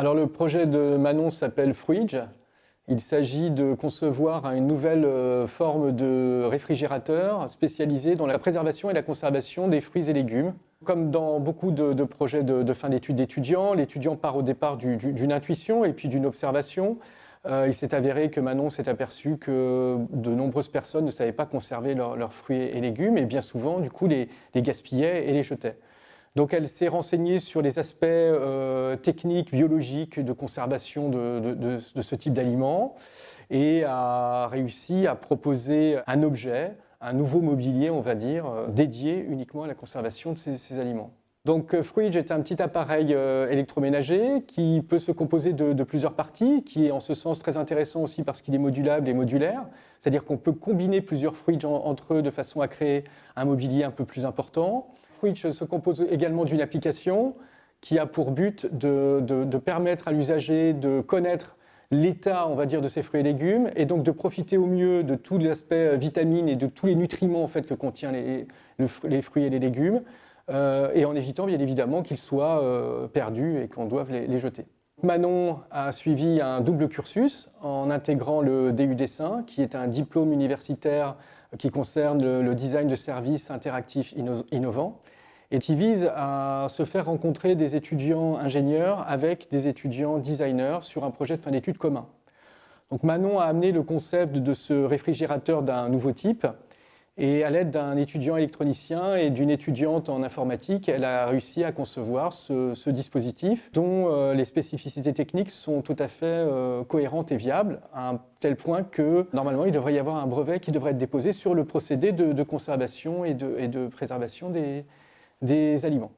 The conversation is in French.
Alors le projet de Manon s'appelle Fruidge. Il s'agit de concevoir une nouvelle forme de réfrigérateur spécialisé dans la préservation et la conservation des fruits et légumes. Comme dans beaucoup de projets de fin d'études d'étudiants, l'étudiant part au départ d'une intuition et puis d'une observation. Il s'est avéré que Manon s'est aperçu que de nombreuses personnes ne savaient pas conserver leurs fruits et légumes et bien souvent, du coup, les gaspillaient et les jetaient. Donc elle s'est renseignée sur les aspects techniques, biologiques de conservation de ce type d'aliments et a réussi à proposer un objet, un nouveau mobilier, on va dire, dédié uniquement à la conservation de ces aliments. Donc Fruidge est un petit appareil électroménager qui peut se composer de plusieurs parties, qui est en ce sens très intéressant aussi parce qu'il est modulable et modulaire, c'est-à-dire qu'on peut combiner plusieurs Fruidge entre eux de façon à créer un mobilier un peu plus important. Fruidge se compose également d'une application qui a pour but de permettre à l'usager de connaître l'état, on va dire, de ses fruits et légumes et donc de profiter au mieux de tout l'aspect vitamines et de tous les nutriments en fait, que contient les fruits et les légumes et en évitant bien évidemment qu'ils soient perdus et qu'on doive les jeter. Manon a suivi un double cursus en intégrant le DU Dessin, qui est un diplôme universitaire qui concerne le design de services interactifs innovants et qui vise à se faire rencontrer des étudiants ingénieurs avec des étudiants designers sur un projet de fin d'études commun. Donc Manon a amené le concept de ce réfrigérateur d'un nouveau type et à l'aide d'un étudiant électronicien et d'une étudiante en informatique, elle a réussi à concevoir ce dispositif dont les spécificités techniques sont tout à fait cohérentes et viables, à un tel point que normalement il devrait y avoir un brevet qui devrait être déposé sur le procédé de conservation et de préservation des aliments.